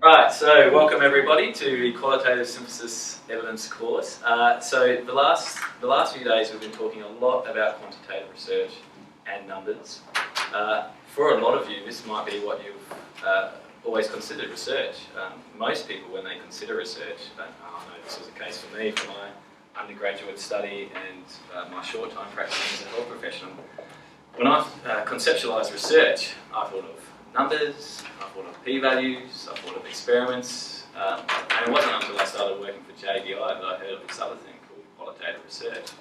Right, so welcome everybody to the Qualitative Synthesis Evidence course. So the last few days we've been talking a lot about quantitative research and numbers. For a lot of you, this might be what you've always considered research. Most people, when they consider research, I know this was the case for me for my undergraduate study and my short time practicing as a health professional. When I conceptualised research, I thought of numbers, I thought of p-values, I thought of experiments, and it wasn't until I started working for JBI that I heard of this other thing called qualitative research,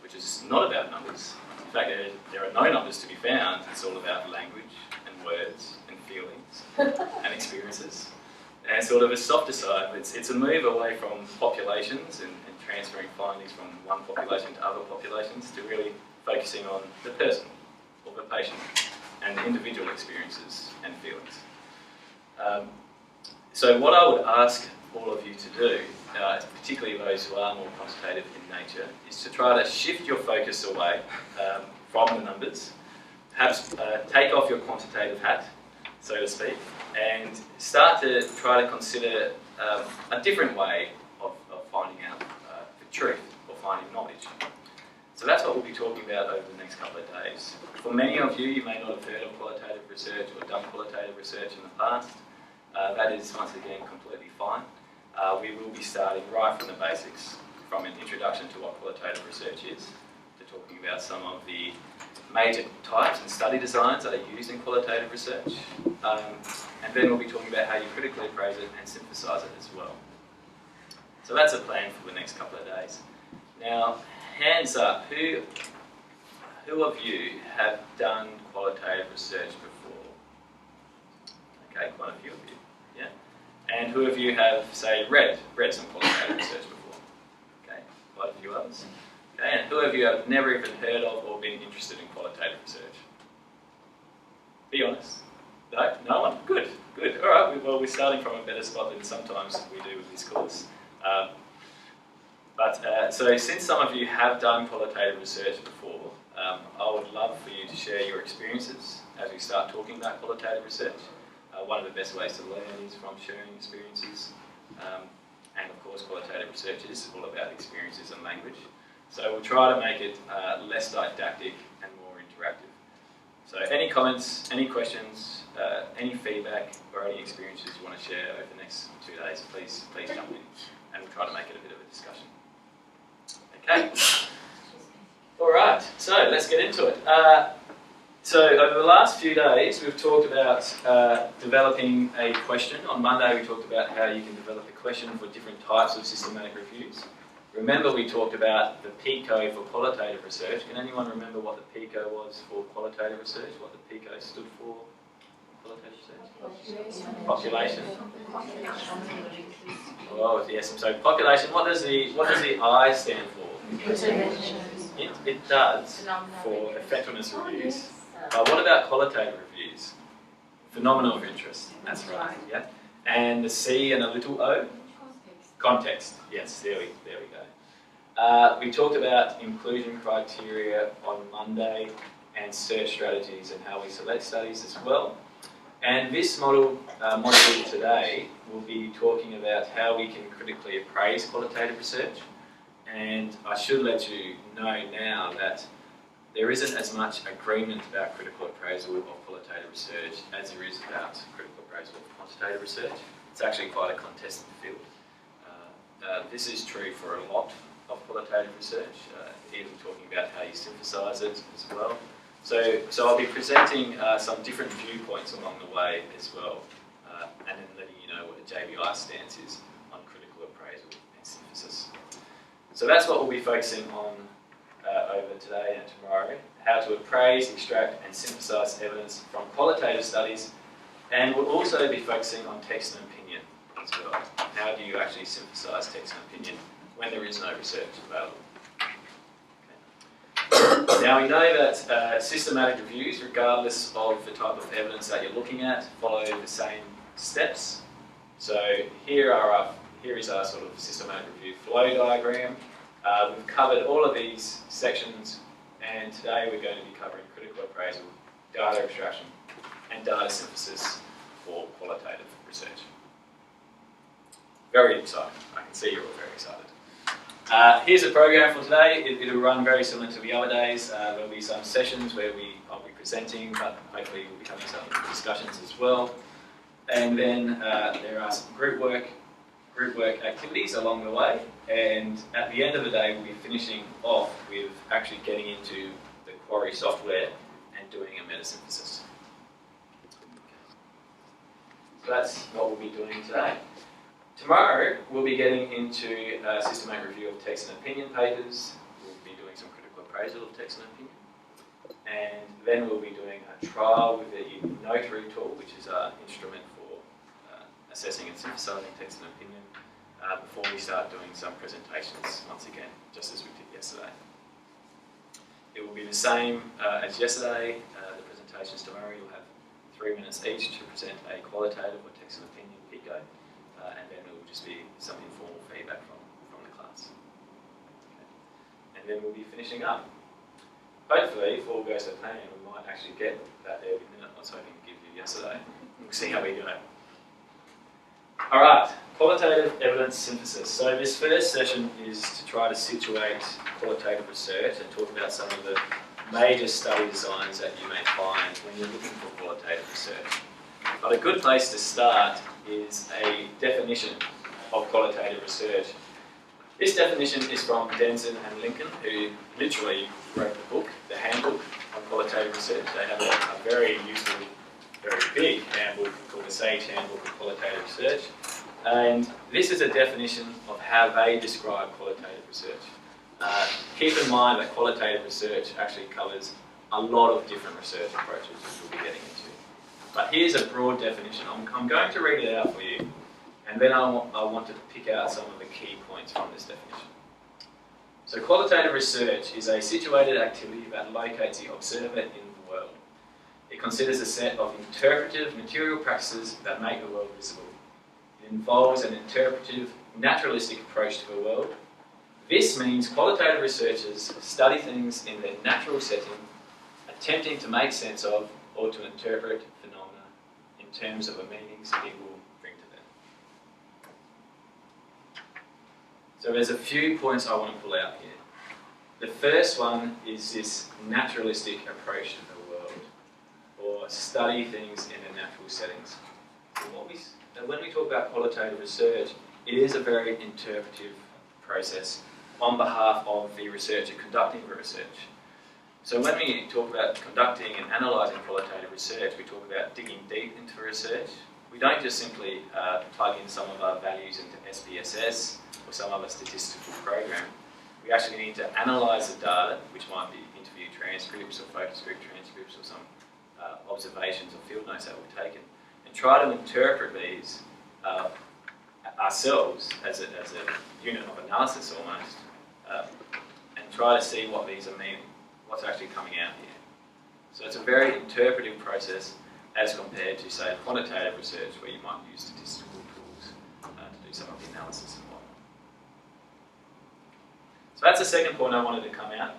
which is not about numbers. In fact, there are no numbers to be found. It's all about language and words and feelings and experiences. And sort of a softer side, it's a move away from populations and transferring findings from one population to other populations to really focusing on the person or the patient and individual experiences and feelings. So what I would ask all of you to do, particularly those who are more quantitative in nature, is to try to shift your focus away from the numbers, perhaps take off your quantitative hat, so to speak, and start to try to consider a different way of finding out the truth or finding knowledge. So that's what we'll be talking about over the next couple of days. For many of you, you may not have heard of qualitative research or done qualitative research in the past. That is, once again, completely fine. We will be starting right from the basics, from an introduction to what qualitative research is, to talking about some of the major types and study designs that are used in qualitative research. And then we'll be talking about how you critically appraise it and synthesise it as well. So that's a plan for the next couple of days. Now, hands up, who of you have done qualitative research before? Okay, quite a few of you, yeah? And who of you have, say, read some qualitative research before? Okay, quite a few others. Okay, and who of you have never even heard of or been interested in qualitative research? Be honest. No? No one? Good, good. All right, well, we're starting from a better spot than sometimes we do with this course. So since some of you have done qualitative research before, I would love for you to share your experiences as we start talking about qualitative research. One of the best ways to learn is from sharing experiences. And of course, qualitative research is all about experiences and language. So we'll try to make it less didactic and more interactive. So any comments, any questions, any feedback or any experiences you want to share over the next 2 days, please jump in and we'll try to make it a bit of a discussion. Okay. All right, so let's get into it. So over the last few days, we've talked about developing a question. On Monday, we talked about how you can develop a question for different types of systematic reviews. Remember, we talked about the PICO for qualitative research. Can anyone remember what the PICO was for qualitative research? What the PICO stood for? Qualitative research? Population. Oh yes. So population. What does the I stand for? It does for effectiveness reviews. What about qualitative reviews? Phenomena of interest. That's right. Yeah. And the C and a little O. Context. Yes. There we go. We talked about inclusion criteria on Monday and search strategies and how we select studies as well. And this module today will be talking about how we can critically appraise qualitative research. And I should let you know now that there isn't as much agreement about critical appraisal of qualitative research as there is about critical appraisal of quantitative research. It's actually quite a contested field. This is true for a lot of qualitative research, even talking about how you synthesise it as well. So I'll be presenting some different viewpoints along the way as well, and then letting you know what the JBI stance is on critical appraisal and synthesis. So that's what we'll be focusing on over today and tomorrow, how to appraise, extract and synthesise evidence from qualitative studies, and we'll also be focusing on text and opinion as well. How do you actually synthesise text and opinion when there is no research available? Okay. Now we know that systematic reviews, regardless of the type of evidence that you're looking at, follow the same steps. So here are our here is our sort of systematic review flow diagram. We've covered all of these sections, and today we're going to be covering critical appraisal, data extraction, and data synthesis for qualitative research. Very exciting. I can see you're all very excited. Here's a program for today. It'll run very similar to the other days. There'll be some sessions where I'll be presenting, but hopefully we'll be having some discussions as well. And then there are some group work activities along the way. And at the end of the day, we'll be finishing off with actually getting into the Quarry software and doing a metasynthesis. So that's what we'll be doing today. Tomorrow, we'll be getting into a systematic review of text and opinion papers. We'll be doing some critical appraisal of text and opinion. And then we'll be doing a trial with the Notary tool, which is our instrument for assessing and synthesizing text and opinion, before we start doing some presentations once again, just as we did yesterday. It will be the same as yesterday. The presentations tomorrow, you'll have 3 minutes each to present a qualitative or text and opinion PICO. And then it will just be some informal feedback from the class. Okay. And then we'll be finishing up. Hopefully, if all goes to plan, we might actually get that every minute I was hoping to give you yesterday. We'll see how we go. Alright, qualitative evidence synthesis. So this first session is to try to situate qualitative research and talk about some of the major study designs that you may find when you're looking for qualitative research. But a good place to start is a definition of qualitative research. This definition is from Denson and Lincoln, who literally wrote the book, the handbook on qualitative research. They have a very useful, very big handbook called the Sage Handbook of Qualitative Research. And this is a definition of how they describe qualitative research. Keep in mind that qualitative research actually covers a lot of different research approaches, which we'll be getting into. But here's a broad definition. I'm going to read it out for you, and then I want to pick out some of the key points from this definition. So qualitative research is a situated activity that locates the observer in the world. It considers a set of interpretive material practices that make the world visible. It involves an interpretive, naturalistic approach to the world. This means qualitative researchers study things in their natural setting, attempting to make sense of or to interpret phenomena in terms of the meanings people bring to them. So there's a few points I want to pull out here. The first one is this naturalistic approach to the world, or study things in their natural settings. When we talk about qualitative research, it is a very interpretive process on behalf of the researcher conducting the research. So when we talk about conducting and analysing qualitative research, we talk about digging deep into research. We don't just simply plug in some of our values into SPSS or some other statistical program. We actually need to analyse the data, which might be interview transcripts or focus group transcripts or some observations or field notes that we've taken, and try to interpret these ourselves as a unit of analysis almost, and try to see what these are meaning. What's actually coming out here. So it's a very interpretive process as compared to, say, quantitative research, where you might use statistical tools to do some of the analysis and whatnot. So that's the second point I wanted to come out.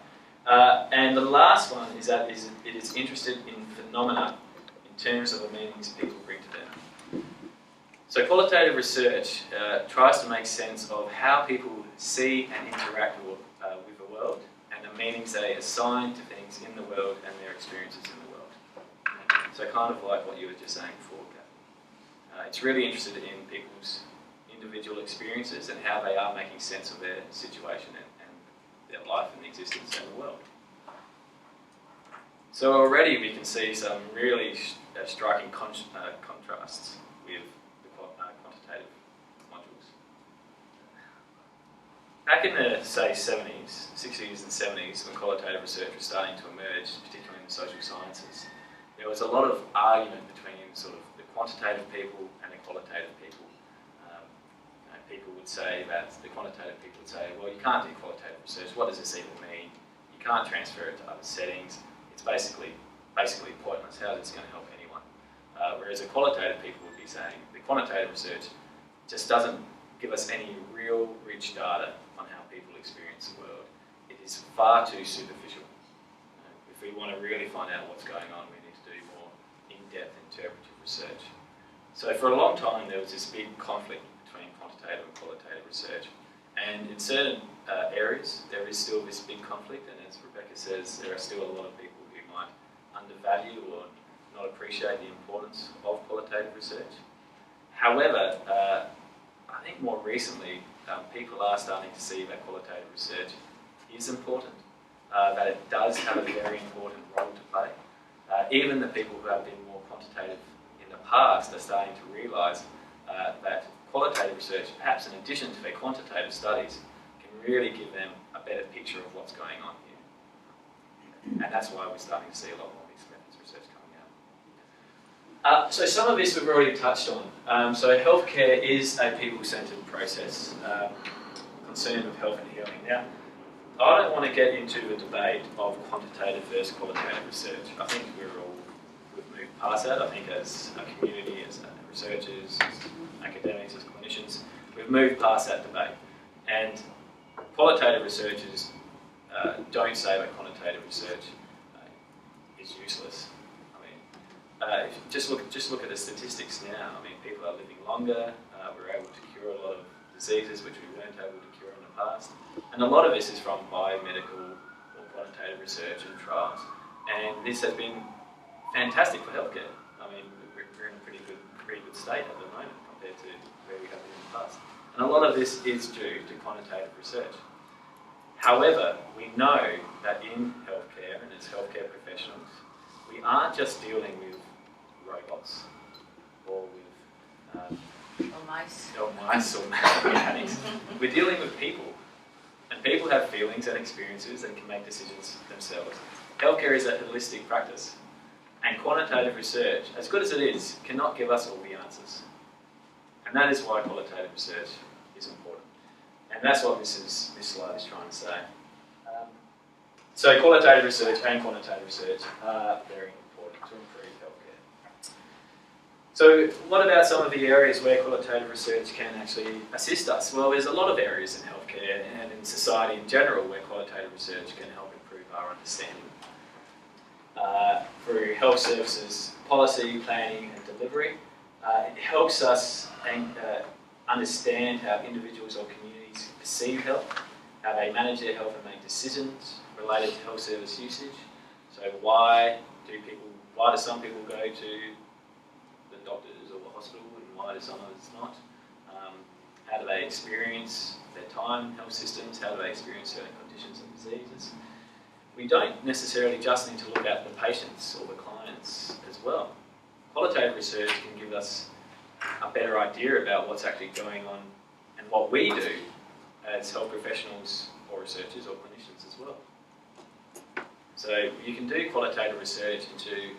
And the last one is that it is interested in phenomena in terms of the meanings people bring to them. So qualitative research tries to make sense of how people see and interact with the world, and the meanings they assign to things in the world and their experiences in the world. So kind of like what you were just saying before, Gavin. It's really interested in people's individual experiences and how they are making sense of their situation and their life and existence in the world. So already we can see some really striking contrasts with the quantitative modules. Back in the, say, 60s and 70s, when qualitative research was starting to emerge, particularly in the social sciences, there was a lot of argument between sort of the quantitative people and the qualitative people. People would say that, the quantitative people would say, well, you can't do qualitative research, what does this even mean? You can't transfer it to other settings, it's basically pointless, how is this going to help anyone? Whereas the qualitative people would be saying, the quantitative research just doesn't give us any real rich data on how people experience the world. It is far too superficial. If we want to really find out what's going on, we need to do more in-depth interpretive research. So for a long time there was this big conflict between quantitative and qualitative research. And in certain areas there is still this big conflict, and as Rebecca says, there are still a lot of people who might undervalue or not appreciate the importance of qualitative research. However, I think more recently people are starting to see that qualitative research is important, that it does have a very important role to play. Even the people who have been more quantitative in the past are starting to realise that qualitative research, perhaps in addition to their quantitative studies, can really give them a better picture of what's going on here. And that's why we're starting to see a lot more mixed methods research coming out. So some of this we've already touched on. So healthcare is a people-centred process, concerned with health and healing. Now, I don't want to get into the debate of quantitative versus qualitative research. I think we've moved past that. I think as a community, as researchers, as academics, as clinicians, we've moved past that debate. And qualitative researchers don't say that quantitative research is useless. I mean, just look at the statistics now. I mean, people are living longer. We're able to cure a lot of diseases which we weren't able to cure in the past. And a lot of this is from biomedical or quantitative research and trials. And this has been fantastic for healthcare. I mean, we're in a pretty good state at the moment compared to where we have been in the past. And a lot of this is due to quantitative research. However, we know that in healthcare and as healthcare professionals, we aren't just dealing with robots or with mice or mechanics. We're dealing with people. And people have feelings and experiences and can make decisions themselves. Healthcare is a holistic practice. And quantitative research, as good as it is, cannot give us all the answers. And that is why qualitative research is important. And that's what this slide is trying to say. So qualitative research and quantitative research are very important to improve healthcare. So what about some of the areas where qualitative research can actually assist us? Well, there's a lot of areas in healthcare and in society in general where qualitative research can help improve our understanding. Through health services policy, planning and delivery, it helps us understand how individuals or communities perceive health, how they manage their health and make decisions related to health service usage. So why do some people go to the doctors or the hospital and why do some others not? How do they experience their time in health systems? How do they experience certain conditions and diseases? We don't necessarily just need to look at the patients or the clients as well. Qualitative research can give us a better idea about what's actually going on and what we do as health professionals or researchers or clinicians as well. So you can do qualitative research into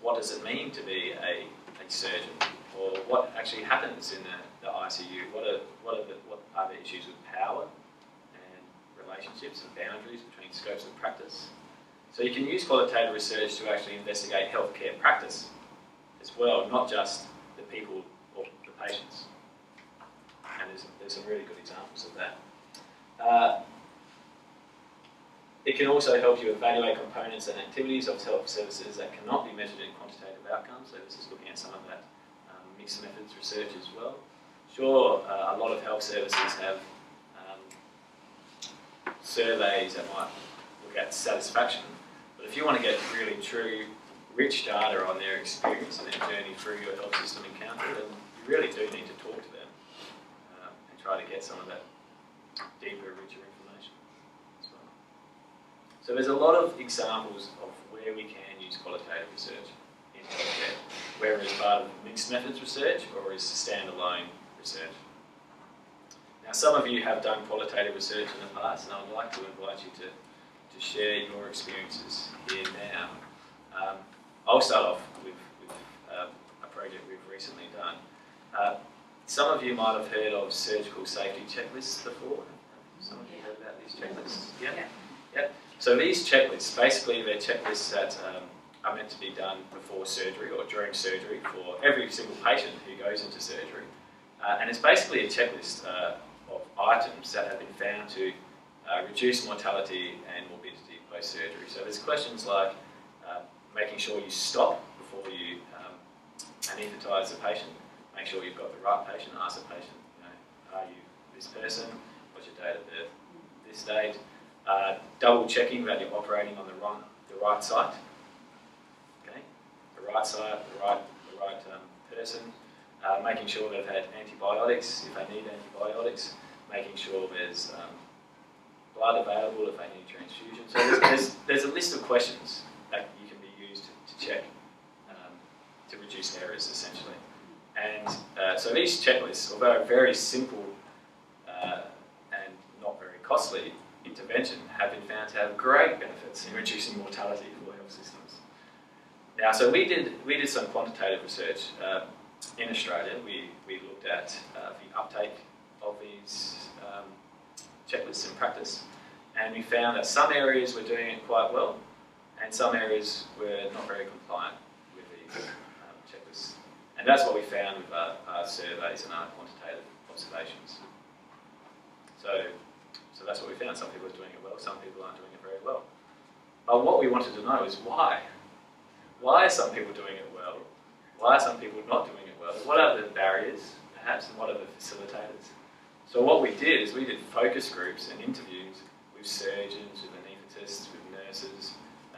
what does it mean to be a surgeon, or what actually happens in the ICU, what are the issues with power and relationships and boundaries between scopes of practice. So you can use qualitative research to actually investigate healthcare practice as well, not just the people or the patients. And there's some really good examples of that. It can also help you evaluate components and activities of health services that cannot be measured in quantitative outcomes. So this is looking at some of that mixed methods research as well. Sure, a lot of health services have surveys that might look at satisfaction, but if you want to get really true, rich data on their experience and their journey through your health system encounter, then you really do need to talk to them and try to get some of that deeper, richer information as well. So there's a lot of examples of where we can use qualitative research in healthcare, whether it's part of mixed methods research or is standalone research. Now, some of you have done qualitative research in the past, and I'd like to invite you to share your experiences here now. I'll start off with a project we've recently done. Some of you might have heard of surgical safety checklists before. Some of you heard about these checklists? Yeah. So these checklists, basically they're checklists that are meant to be done before surgery or during surgery for every single patient who goes into surgery. And it's basically a checklist of items that have been found to reduce mortality and morbidity post-surgery. So there's questions like making sure you stop before you anaesthetise the patient, make sure you've got the right patient, ask the patient, are you this person, what's your date of birth, this date, double checking that you're operating on the right site, okay, the right site, the right person, making sure they've had antibiotics if they need antibiotics, making sure there's blood available if they need transfusion. So there's a list of questions that you can be used to check to reduce errors essentially. And so these checklists, although very simple and not very costly intervention, have been found to have great benefits in reducing mortality for health systems. Now, so we did some quantitative research in Australia. We looked at the uptake of these checklists in practice, and we found that some areas were doing it quite well, and some areas were not very compliant with these checklists. And that's what we found with our surveys and our quantitative observations. So that's what we found. Some people are doing it well, some people aren't doing it very well. But what we wanted to know is why. Why are some people doing it well? Why are some people not doing it well? What are the barriers, perhaps, and what are the facilitators? So what we did is we did focus groups and interviews with surgeons, with anaesthetists, with nurses,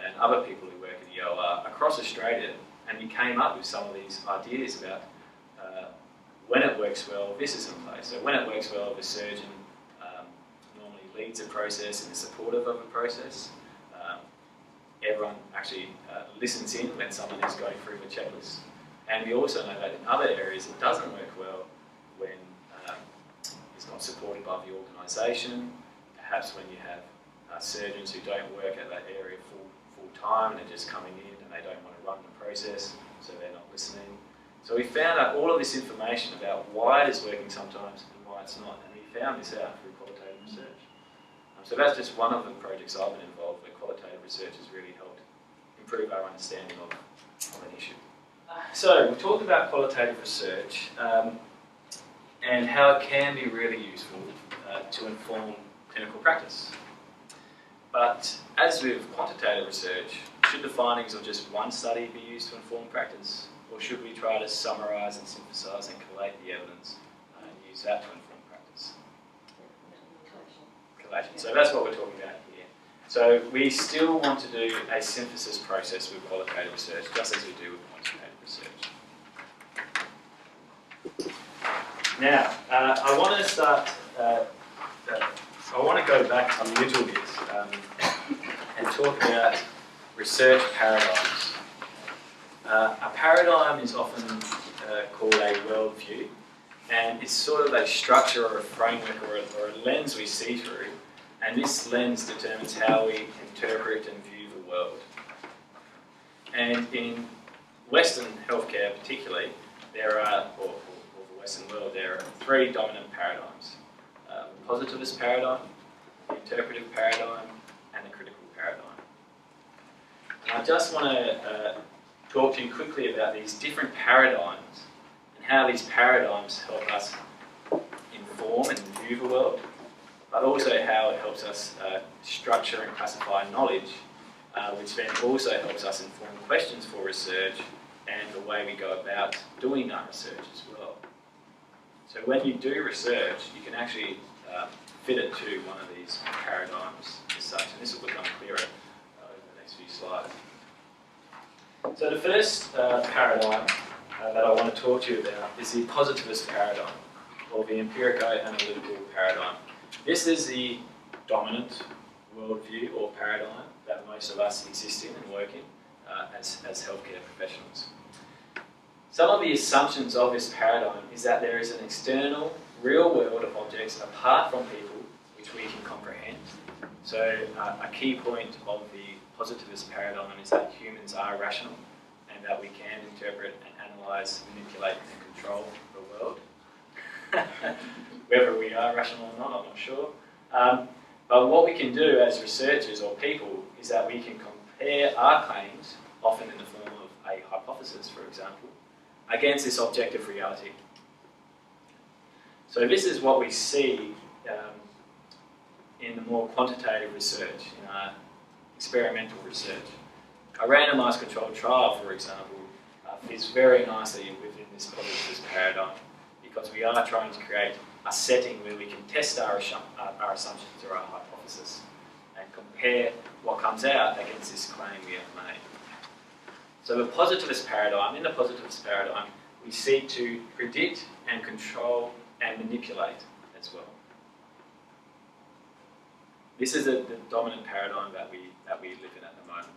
and other people who work in the OR across Australia, and we came up with some of these ideas about when it works well, this is in place. So when it works well, the surgeon normally leads a process and is supportive of a process. Everyone actually listens in when someone is going through the checklist. And we also know that in other areas it doesn't work well when it's not supported by the organisation, perhaps when you have surgeons who don't work at that area full time and they're just coming in and they don't want to run the process, so they're not listening. So we found out all of this information about why it is working sometimes and why it's not, and we found this out through qualitative research. So that's just one of the projects I've been involved with. Qualitative research has really helped improve our understanding of an issue. So we talked about qualitative research and how it can be really useful to inform clinical practice. But as with quantitative research, should the findings of just one study be used to inform practice? Or should we try to summarise and synthesise and collate the evidence and use that to inform practice? Collation. So that's what we're talking about here. So we still want to do a synthesis process with qualitative research, just as we do with quantitative research. Now, I want to start, I want to go back a little bit and talk about research paradigms. A paradigm is often called a worldview, and it's sort of a structure or a framework or a lens we see through, and this lens determines how we interpret and view the world. And in Western healthcare particularly, there are, or the Western world, there are three dominant paradigms. The positivist paradigm, the interpretive paradigm, and the critical paradigm. And I just want to talk to you quickly about these different paradigms and how these paradigms help us inform and view the world, but also how it helps us structure and classify knowledge, which then also helps us inform questions for research and the way we go about doing that research as well. So when you do research, you can actually fit it to one of these paradigms as such, and this will become clearer over the next few slides. So the first paradigm that I want to talk to you about is the positivist paradigm, or the empirico-analytical paradigm. This is the dominant worldview or paradigm that most of us exist in and work in as healthcare professionals. Some of the assumptions of this paradigm is that there is an external, real world of objects apart from people which we can comprehend. So a key point of the positivist paradigm is that humans are rational and that we can interpret and analyse, manipulate and control the world. Whether we are rational or not, I'm not sure. But what we can do as researchers or people is that we can compare our claims, often in the form of a hypothesis, for example, against this objective reality. So this is what we see in the more quantitative research, in our experimental research. A randomised controlled trial, for example, fits very nicely within this positivist paradigm, because we are trying to create a setting where we can test our assumptions or our hypothesis and compare what comes out against this claim we have made. So the positivist paradigm, in the positivist paradigm, we seek to predict and control and manipulate as well. This is the dominant paradigm that we live in at the moment.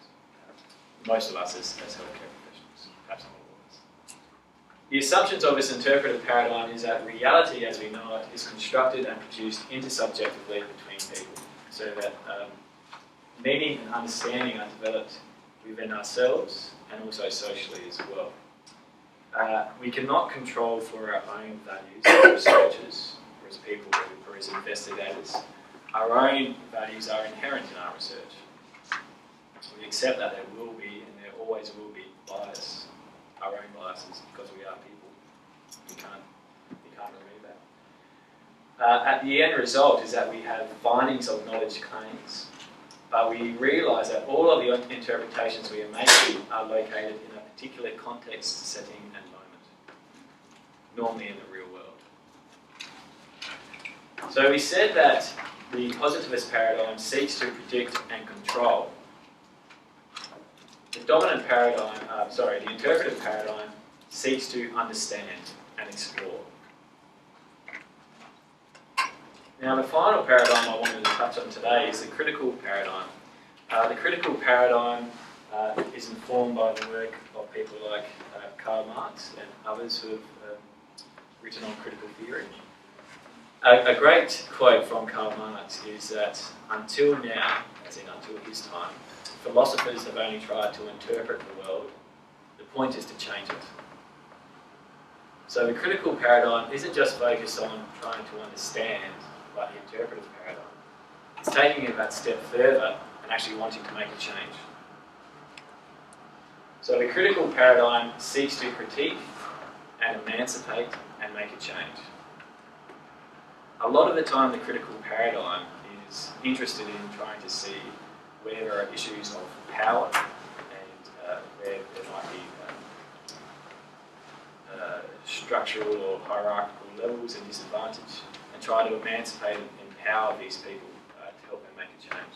Most of us as healthcare professionals, perhaps not all of us. The assumptions of this interpretive paradigm is that reality as we know it is constructed and produced intersubjectively between people, so that meaning and understanding are developed within ourselves and also socially as well. We cannot control for our own values as researchers, or as people, or as investigators. Our own values are inherent in our research. We accept that there will be, and there always will be, bias, our own biases, because we are people. We can't remove that. At the end result is that we have findings of knowledge claims, but we realise that all of the interpretations we are making are located in a particular context, setting and moment, normally in the real world. So we said that the positivist paradigm seeks to predict and control. The dominant paradigm, the interpretive paradigm seeks to understand and explore. Now the final paradigm I wanted to touch on today is the critical paradigm. The critical paradigm is informed by the work of people like Karl Marx and others who have written on critical theory. A great quote from Karl Marx is that until now, as in until his time, philosophers have only tried to interpret the world. The point is to change it. So the critical paradigm isn't just focused on trying to understand like the interpretive paradigm. It's taking it that step further and actually wanting to make a change. So the critical paradigm seeks to critique and emancipate and make a change. A lot of the time the critical paradigm is interested in trying to see where there are issues of power and where there might be structural or hierarchical levels and disadvantage, and try to emancipate and empower these people to help them make a change.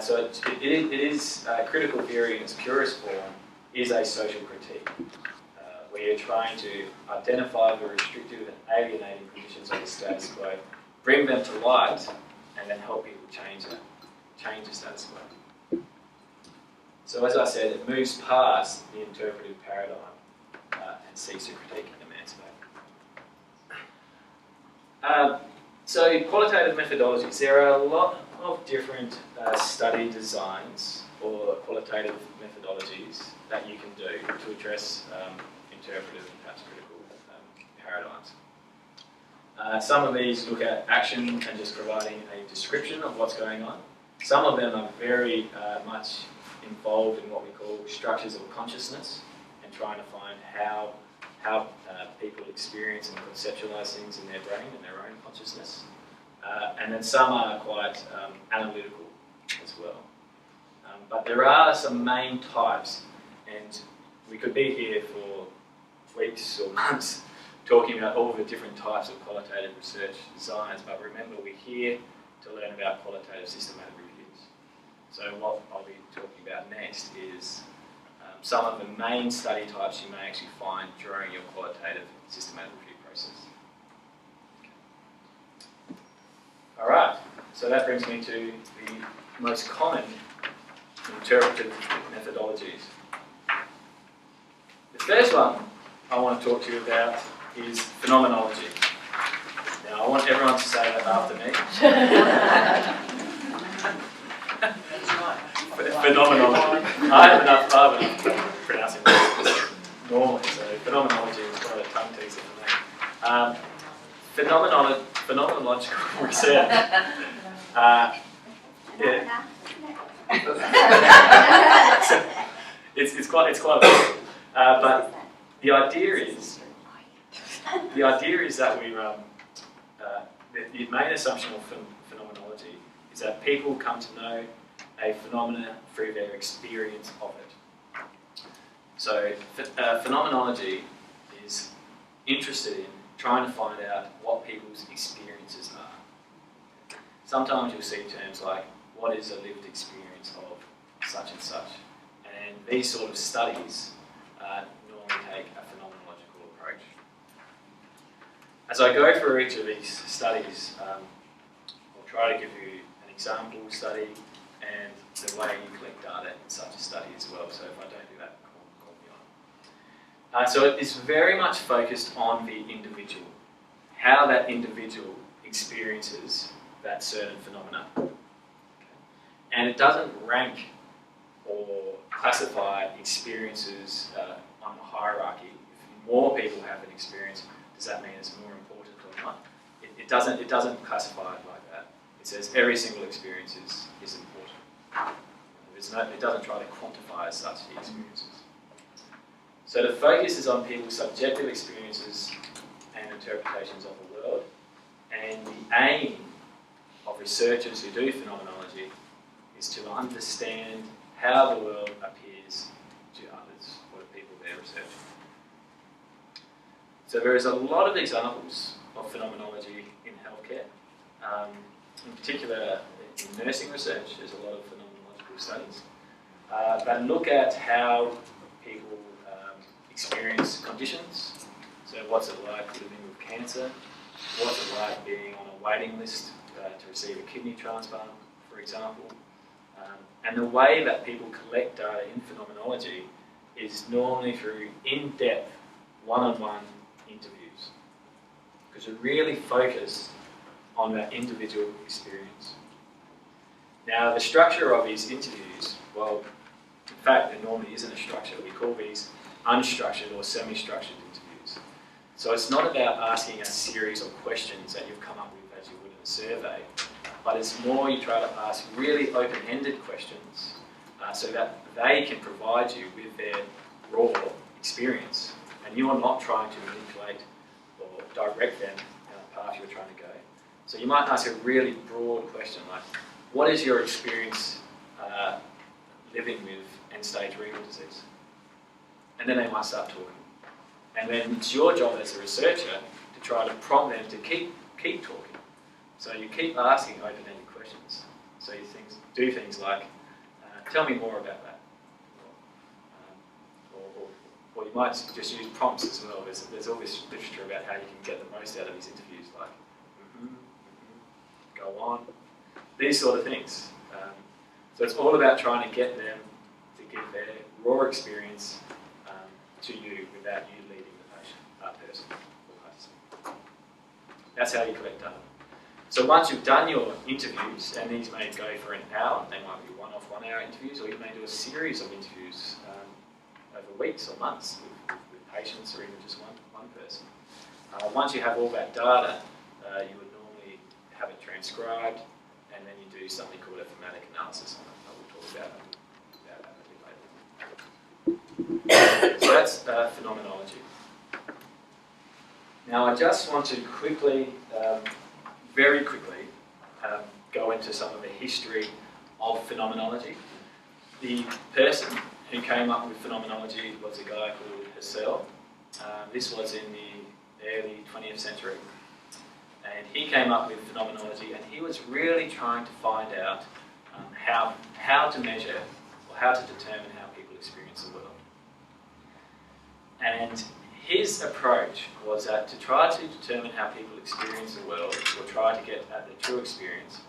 So it is critical theory in its purest form is a social critique, where you're trying to identify the restrictive and alienating conditions of the status quo, bring them to light, and then help people change the status quo. So as I said, it moves past the interpretive paradigm and seeks to critique and emancipate. So qualitative methodologies, there are a lot of different study designs or qualitative methodologies that you can do to address interpretive and perhaps critical paradigms. Some of these look at action and just providing a description of what's going on. Some of them are very much involved in what we call structures of consciousness and trying to find how people experience and conceptualize things in their brain and their own consciousness. And then some are quite analytical as well. But there are some main types, and we could be here for weeks or months talking about all the different types of qualitative research designs, but remember we're here to learn about qualitative systematic reviews. So what I'll be talking about next is some of the main study types you may actually find during your qualitative systematic review process. Alright, so that brings me to the most common interpretive methodologies. The first one I want to talk to you about is phenomenology. Now I want everyone to say that after me. Phenomenology. I have enough pronouncing words normally, so phenomenology is quite a tongue teaser for me. Phenomenological research. It's quite a bit. But the idea is the idea is that the main assumption of phenomenology is that people come to know a phenomena through their experience of it. So phenomenology is interested in trying to find out what people's experiences are. Sometimes you'll see terms like, what is a lived experience of such and such? And these sort of studies normally take a phenomenological approach. As I go through each of these studies, I'll try to give you an example study and the way you collect data in such a study as well. So if I don't do that, call me on. So it is very much focused on the individual, how that individual experiences that certain phenomena. And it doesn't rank or classify experiences on a hierarchy. If more people have an experience, does that mean it's more important or not? It doesn't classify it like that. It says every single experience is important. It doesn't try to quantify as such the experiences. So the focus is on people's subjective experiences and interpretations of the world, and the aim of researchers who do phenomenology is to understand how the world appears to others or the people they're researching. So there is a lot of examples of phenomenology in healthcare. In particular, in nursing research, there's a lot of phenomenological studies that look at how people experience conditions. So what's it like living with cancer? What's it like being on a waiting list to receive a kidney transplant, for example? And the way that people collect data in phenomenology is normally through in-depth, one-on-one interviews, because you're really focused on that individual experience. Now, the structure of these interviews, well, in fact, there normally isn't a structure. We call these unstructured or semi-structured interviews. So it's not about asking a series of questions that you've come up with as you would in a survey, but it's more you try to ask really open-ended questions so that they can provide you with their raw experience, and you are not trying to manipulate or direct them down the path you're trying to go. So you might ask a really broad question like, what is your experience living with end-stage renal disease? And then they might start talking. And then it's your job as a researcher to try to prompt them to keep talking. So you keep asking open-ended questions. So you do things like, tell me more about that. Or you might just use prompts as well. There's all this literature about how you can get the most out of these interviews, like, go on, these sort of things. So it's all about trying to get them to give their raw experience to you without you leading the person or participant. That's how you collect data. So once you've done your interviews, and these may go for an hour, they might be one-off 1 hour interviews, or you may do a series of interviews over weeks or months with patients or even just one person. Once you have all that data, you would normally have it transcribed, and then you do something called a thematic analysis on it. I will talk about that a bit later. So that's phenomenology. Now I just want to quickly, very quickly, go into some of the history of phenomenology. The person who came up with phenomenology was a guy called Appraisal. This was in the early 20th century. And he came up with phenomenology, and he was really trying to find out how to measure or how to determine how people experience the world. And his approach was that to try to determine how people experience the world, or try to get at the true experience,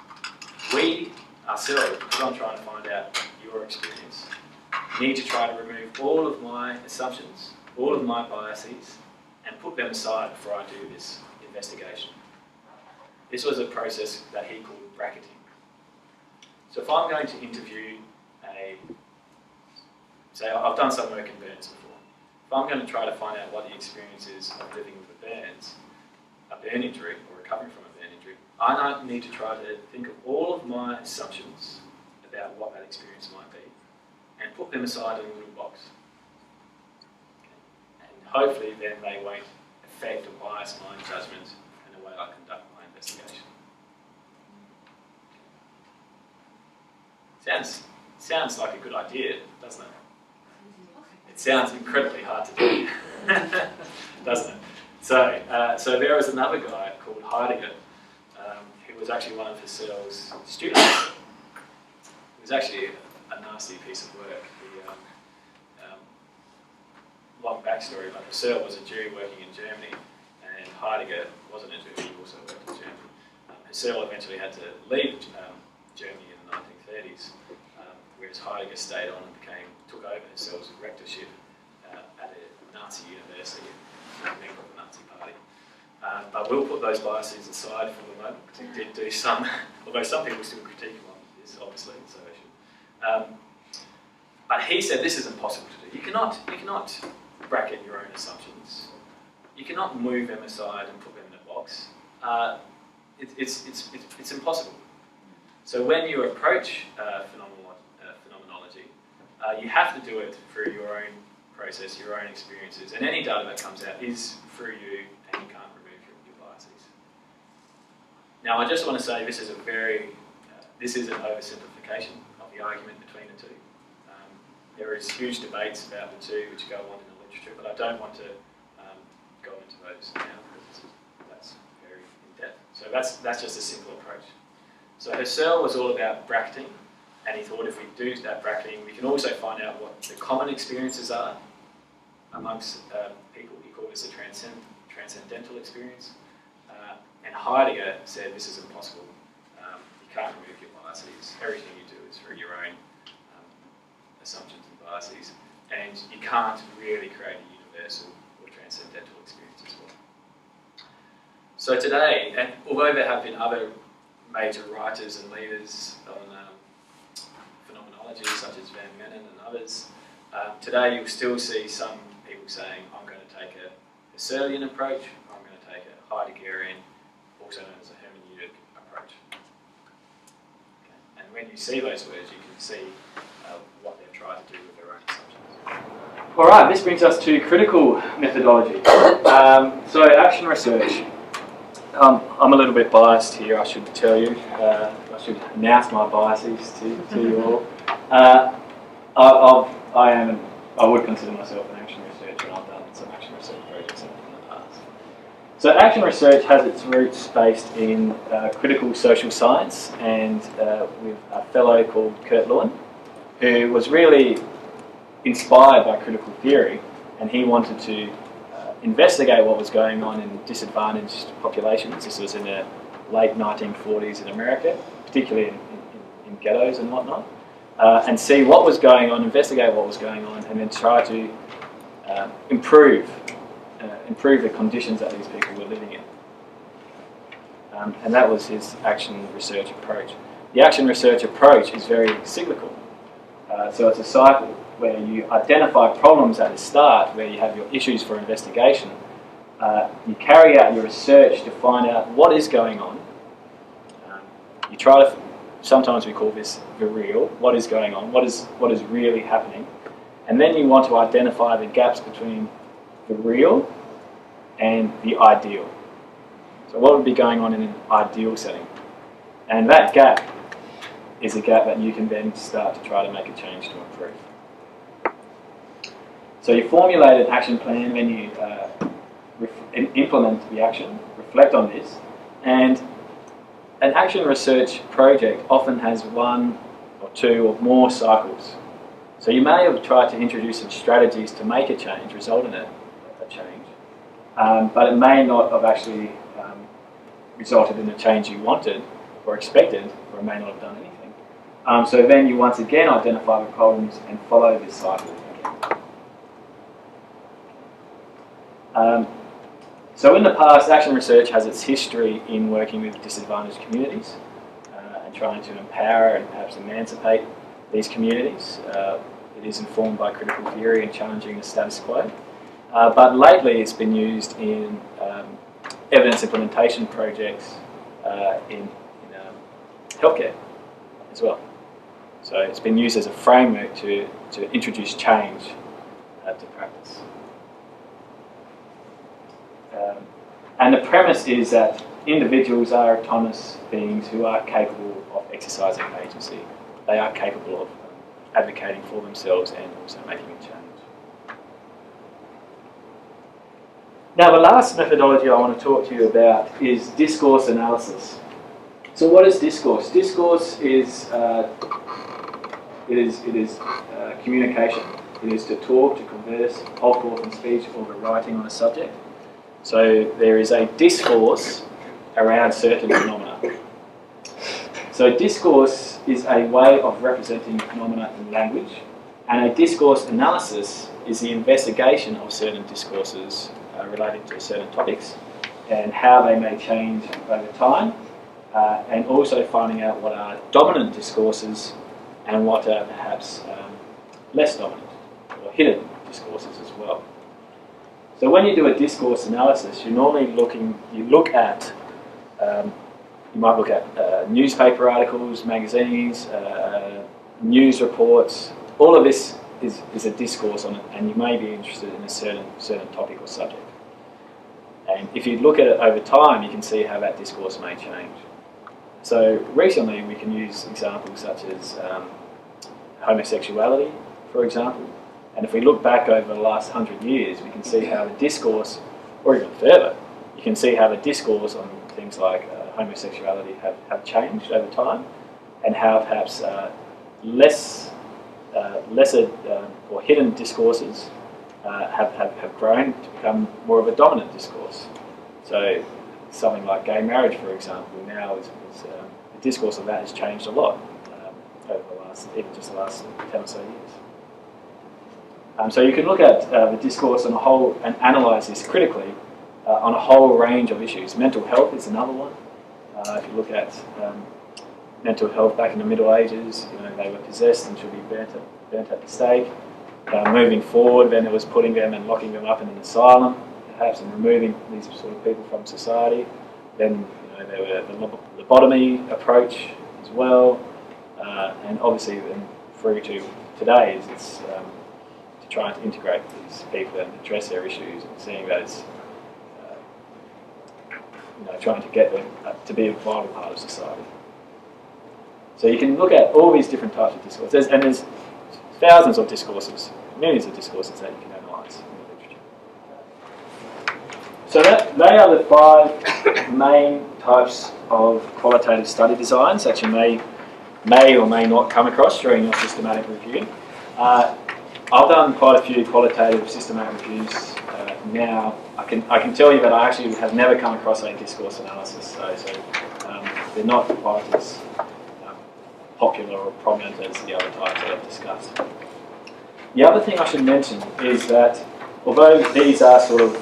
we ourselves, because I'm trying to find out your experience, need to try to remove all of my assumptions, all of my biases, and put them aside before I do this investigation. This was a process that he called bracketing. So if I'm going to interview say I've done some work in burns before. If I'm going to try to find out what the experience is of living with a burn injury, or recovering from a burn injury, I now need to try to think of all of my assumptions about what that experience might be, and put them aside in a little box. Okay. And hopefully then they won't affect or bias my judgment and the way I conduct my investigation. Sounds like a good idea, doesn't it? It sounds incredibly hard to do, doesn't it? So there was another guy called Heidegger, who was actually one of Husserl's students. It was actually a nasty piece of work. Long backstory, but Husserl was a Jew working in Germany, and Heidegger wasn't a Jew, he also worked in Germany. Husserl eventually had to leave Germany in the 1930s, whereas Heidegger stayed on and took over Husserl's rectorship at a Nazi university, a member of the Nazi Party. But we'll put those biases aside for the moment, because he did do some, although some people still critique him on this, obviously, so I should. But he said this is impossible to do. You cannot bracket your own assumptions. You cannot move them aside and put them in a box. It's impossible. So when you approach phenomenology, you have to do it through your own process, your own experiences, and any data that comes out is through you, and you can't remove your biases. Now, I just want to say this is this is an oversimplification of the argument between the two. There is huge debates about the two which go on in the literature, but I don't want to go into those now because that's very in-depth. So that's just a simple approach. So Husserl was all about bracketing, and he thought if we do that bracketing, we can also find out what the common experiences are amongst people. He called this a transcendental experience. And Heidegger said this is impossible. You can't remove your biases. Everything you do is through your own assumptions and biases, and you can't really create a universal or transcendental experience as well. So today, and although there have been other major writers and leaders on phenomenology, such as Van Mennen and others, today you'll still see some people saying, I'm going to take a Husserlian approach, I'm going to take a Heideggerian, also known as a hermeneutic approach. Okay. And when you see those words, you can see what they've tried to do with their own assumptions. All right, this brings us to critical methodology. So action research. I'm a little bit biased here, I should tell you. I should announce my biases to you all. I would consider myself an action researcher, and I've done some action research projects in the past. So action research has its roots based in critical social science, and with a fellow called Kurt Lewin, who was really inspired by critical theory, and he wanted to investigate what was going on in disadvantaged populations. This was in the late 1940s in America, particularly in ghettos and whatnot, and see what was going on, investigate what was going on, and then try to improve the conditions that these people were living in. And that was his action research approach. The action research approach is very cyclical. So it's a cycle where you identify problems at the start, where you have your issues for investigation. You carry out your research to find out what is going on. You try to, sometimes we call this the real, what is going on, what is really happening. And then you want to identify the gaps between the real and the ideal. So what would be going on in an ideal setting? And that gap is a gap that you can then start to try to make a change to improve. So you formulate an action plan, then you implement the action, reflect on this, and an action research project often has one or two or more cycles. So you may have tried to introduce some strategies to make a change, result in a change, but it may not have actually resulted in the change you wanted or expected, or it may not have done anything. So then you once again identify the problems and follow this cycle again. So in the past, action research has its history in working with disadvantaged communities and trying to empower and perhaps emancipate these communities. It is informed by critical theory and challenging the status quo. But lately it's been used in evidence implementation projects in healthcare as well. So it's been used as a framework to introduce change to practice. And the premise is that individuals are autonomous beings who are capable of exercising agency. They are capable of advocating for themselves and also making a change. Now, the last methodology I want to talk to you about is discourse analysis. So, what is discourse? Discourse is communication. It is to talk, to converse, hold forth in speech, or to writing on a subject. So there is a discourse around certain phenomena. So discourse is a way of representing phenomena in language, and a discourse analysis is the investigation of certain discourses relating to certain topics and how they may change over time, and also finding out what are dominant discourses and what are perhaps less dominant or hidden discourses as well. So when you do a discourse analysis, you're normally you might look at newspaper articles, magazines, news reports. All of this is a discourse on it, and you may be interested in a certain topic or subject. And if you look at it over time, you can see how that discourse may change. So recently we can use examples such as homosexuality, for example. And if we look back over the last 100 years, we can see how the discourse, or even further, you can see how the discourse on things like homosexuality have changed over time, and how perhaps lesser or hidden discourses have grown to become more of a dominant discourse. So something like gay marriage, for example, now the discourse of that has changed a lot over the last 10 or so years. So you can look at the discourse on a whole and analyse this critically on a whole range of issues. Mental health is another one. If you look at mental health back in the Middle Ages, they were possessed and should be burnt at the stake. Moving forward, then it was putting them and locking them up in an asylum, perhaps, and removing these sort of people from society. Then there were the lobotomy approach as well, and obviously then through to today it's trying to integrate these people and address their issues, and seeing that it's trying to get them to be a vital part of society. So you can look at all these different types of discourses, and there's thousands of discourses, millions of discourses that you can analyse in the literature. So they are the 5 main types of qualitative study designs that you may or may not come across during your systematic review. I've done quite a few qualitative systematic reviews now. I can tell you that I actually have never come across a discourse analysis, so they're not quite as popular or prominent as the other types that I've discussed. The other thing I should mention is that although these are sort of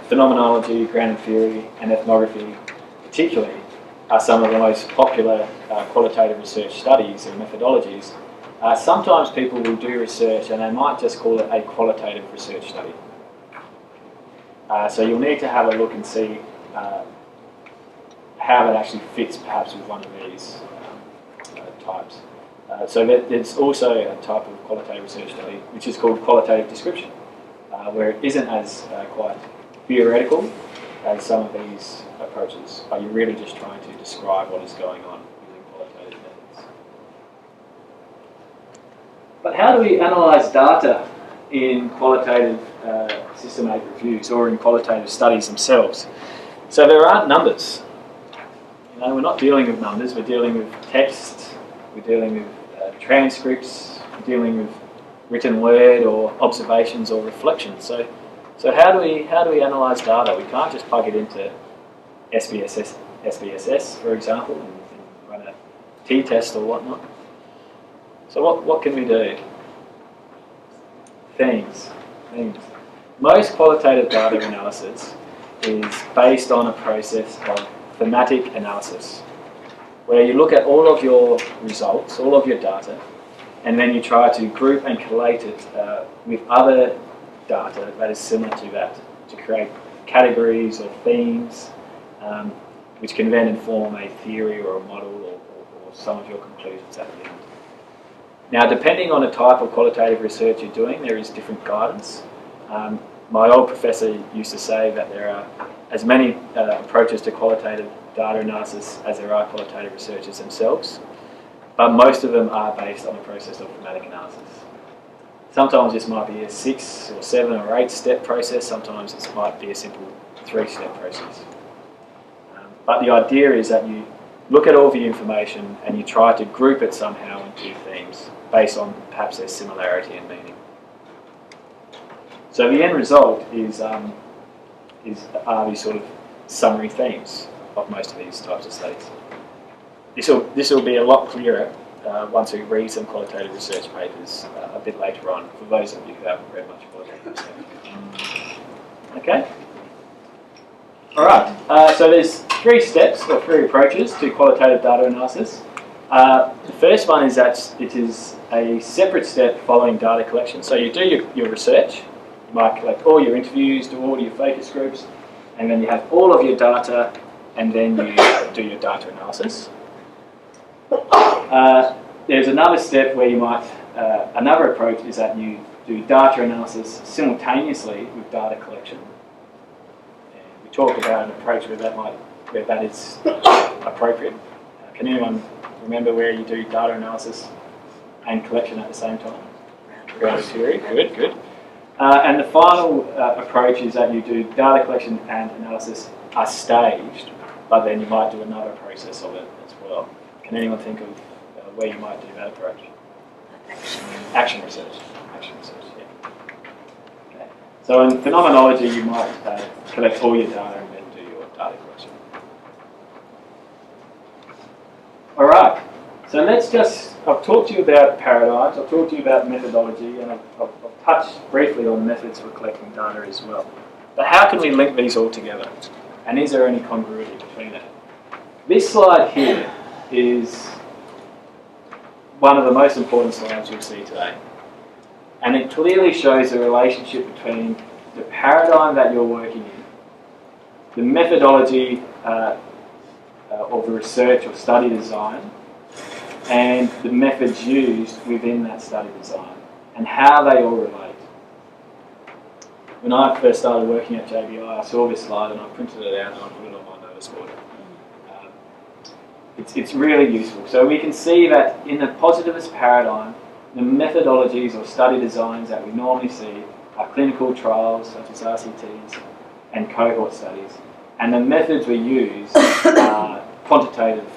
phenomenology, grounded theory, and ethnography particularly are some of the most popular qualitative research studies and methodologies, sometimes people will do research and they might just call it a qualitative research study. So you'll need to have a look and see how that actually fits perhaps with one of these types. So there's also a type of qualitative research study which is called qualitative description, where it isn't as quite theoretical as some of these approaches, but you're really just trying to describe what is going on using qualitative methods. But how do we analyse data in qualitative systematic reviews or in qualitative studies themselves? So there aren't numbers. We're not dealing with numbers, we're dealing with text, we're dealing with transcripts, we're dealing with written word or observations or reflections. So how do we analyse data? We can't just plug it into SPSS, for example, and run a t-test or whatnot. So what can we do? Themes. Most qualitative data analysis is based on a process of thematic analysis, where you look at all of your results, all of your data, and then you try to group and collate it with other data that is similar to that, to create categories or themes, which can then inform a theory or a model or some of your conclusions at the end. Now, depending on the type of qualitative research you're doing, there is different guidance. My old professor used to say that there are as many approaches to qualitative data analysis as there are qualitative researchers themselves, but most of them are based on the process of thematic analysis. Sometimes this might be a 6 or 7 or 8 step process, sometimes this might be a simple 3-step process. But the idea is that you look at all the information and you try to group it somehow into themes based on perhaps their similarity in meaning. So the end result are these sort of summary themes of most of these types of studies. This will be a lot clearer once we read some qualitative research papers a bit later on, for those of you who haven't read much qualitative research. Okay? Alright, so there's 3 steps or 3 approaches to qualitative data analysis. The first one is that it is a separate step following data collection. So you do your research, you might collect all your interviews, do all your focus groups, and then you have all of your data, and then you do your data analysis. There's another step where you might, another approach is that you do data analysis simultaneously with data collection. And we talk about an approach where that is appropriate. Can anyone remember where you do data analysis and collection at the same time? Grounded theory, good. And the final approach is that you do data collection and analysis are staged, but then you might do another process of it as well. Can anyone think of where you might do that approach? Action research, yeah. Okay. So in phenomenology, you might collect all your data and then do your data collection. All right. So I've talked to you about paradigms, I've talked to you about methodology, and I've touched briefly on methods for collecting data as well. But how can we link these all together? And is there any congruity between it? This slide here is one of the most important slides you'll see today. And it clearly shows the relationship between the paradigm that you're working in, the methodology of the research or study design, and the methods used within that study design, and how they all relate. When I first started working at JBI, I saw this slide and I printed it out and I put it on my notice board. It's really useful. So we can see that in the positivist paradigm, the methodologies or study designs that we normally see are clinical trials such as RCTs and cohort studies. And the methods we use are quantitative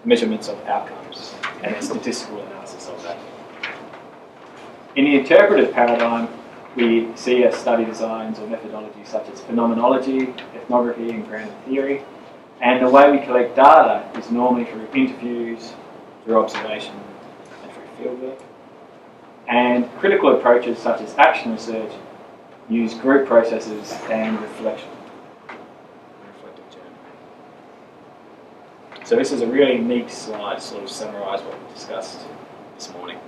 measurements of outcomes and a statistical analysis of that. In the interpretive paradigm, we see study designs or methodologies such as phenomenology, ethnography, and grounded theory. And the way we collect data is normally through interviews, through observation, and through fieldwork. And critical approaches such as action research use group processes and reflection. Reflective journaling. So this is a really neat slide to sort of summarise what we discussed this morning.